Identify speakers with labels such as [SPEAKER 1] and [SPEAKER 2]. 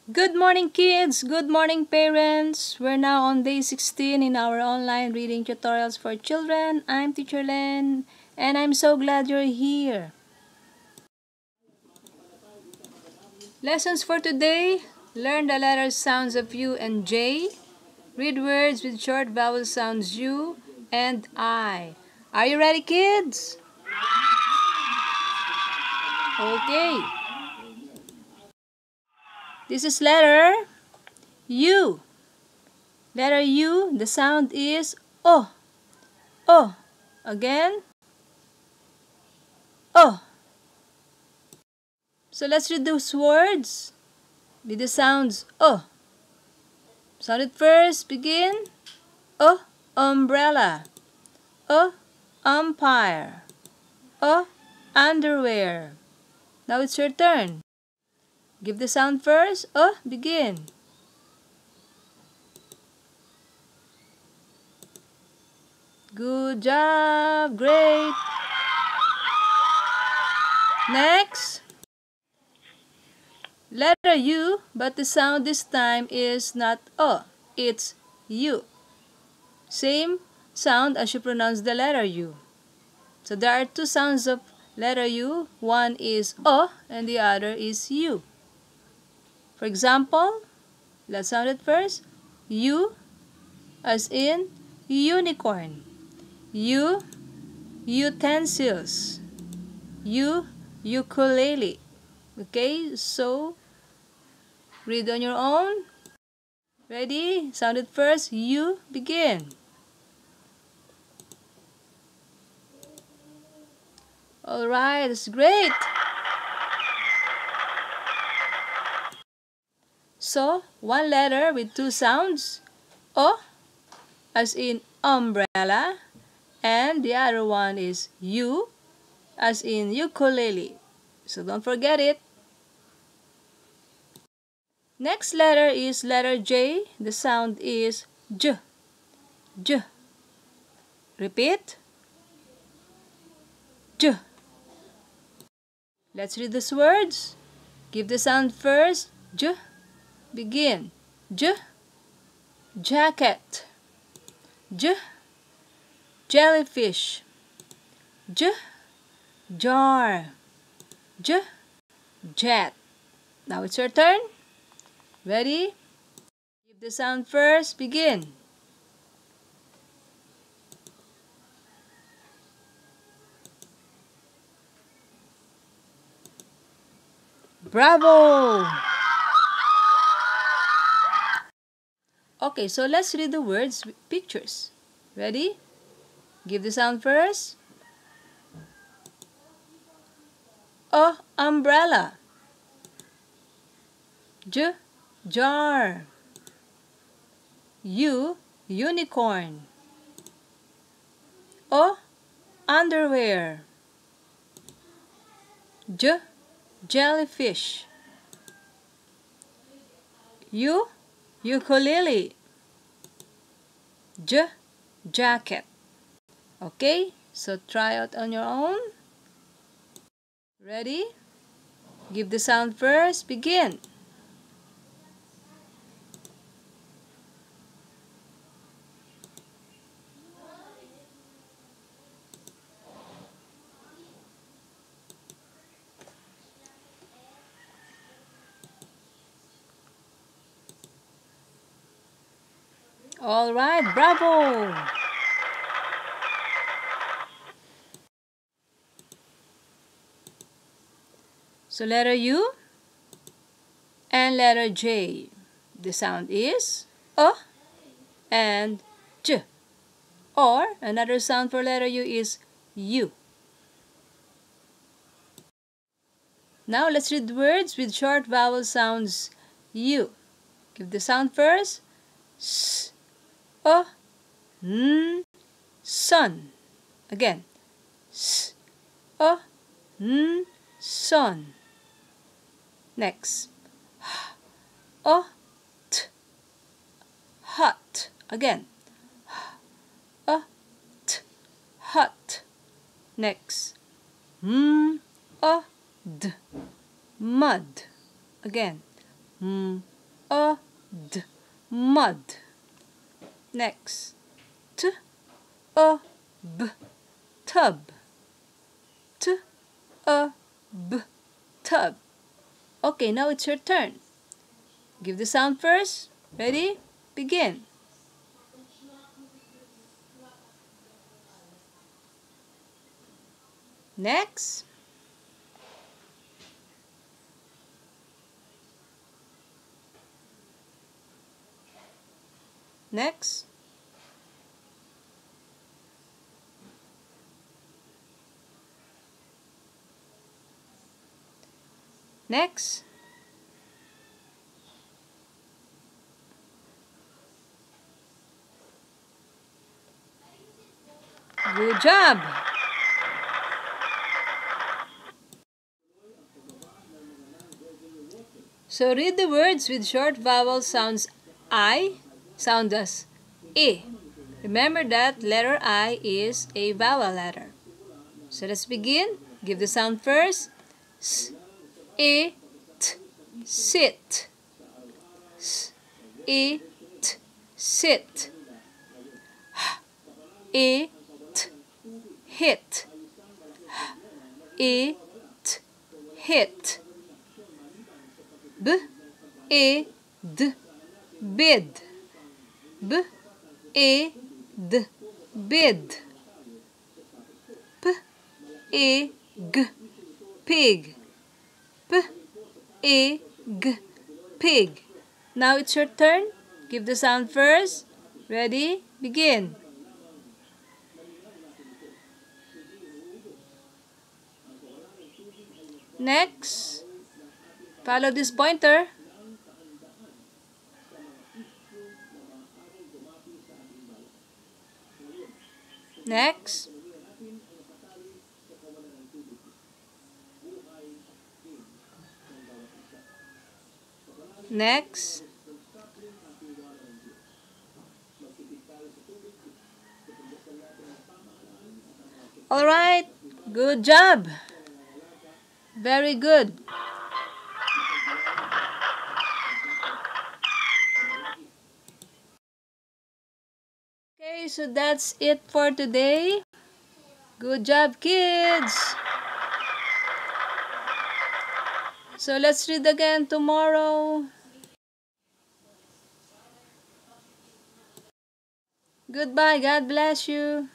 [SPEAKER 1] Good morning, kids! Good morning, parents! We're now on day 16 in our online reading tutorials for children. I'm Teacher Len, and I'm so glad you're here. Lessons for today: learn the letter sounds of U and J. Read words with short vowel sounds U and I. Are you ready, kids? Okay. This is letter U. Letter U, the sound is O. O. Again. O. So let's read those words with the sounds O. Sound it first. Begin. O. Umbrella. O. Umpire. O. Underwear. Now it's your turn. Give the sound first. O. Begin. Good job. Great. Next. Letter U, but the sound this time is not O. It's U. Same sound as you pronounce the letter U. So there are two sounds of letter U. One is O and the other is U. For example, let's sound it first. U as in unicorn. U, utensils. U, ukulele. Okay, so read on your own. Ready? Sound it first. U, begin. Alright, that's great. So, one letter with two sounds. O, as in umbrella. And the other one is U, as in ukulele. So don't forget it. Next letter is letter J. The sound is J. J. Repeat. J. Let's read these words. Give the sound first. J. Begin. J. Jacket. J. Jellyfish. J. Jar. J. Jet. Now it's your turn. Ready? Give the sound first. Begin. Bravo! Okay, so let's read the words with pictures. Ready? Give the sound first. O, umbrella. J, jar. U, unicorn. O, underwear. J, jellyfish. U, ukulele. J, jacket. Okay, so try out on your own. Ready? Give the sound first. Begin. All right, bravo! So letter U and letter J. The sound is O and J. Or another sound for letter U is U. Now let's read words with short vowel sounds U. Give the sound first. S, O, N, sun. Again. S, O, N, sun. Next. H, O, T, hot. Again. H, O, T, hot. Next. M, O, D, mud. Again. M, a d, mud. Next, t a b, tub. T a b, tub. Okay, now it's your turn. Give the sound first. Ready? Begin. Next. Next. Next. Good job. So read the words with short vowel sounds. I sound as E. Remember that letter I is a vowel letter. So let's begin. Give the sound first. S, E, t, sit. S, E, t, sit. H, E, t, hit. H, E, t, hit. B, E, d, bid. B, E, d, bid. P, E, g, pig. P, E, g, pig. Now it's your turn. Give the sound first. Ready? Begin. Next. Follow this pointer. Next. Next. All right. Good job. Very good. Okay, so that's it for today. Good job, kids. So let's read again tomorrow. Goodbye. God bless you.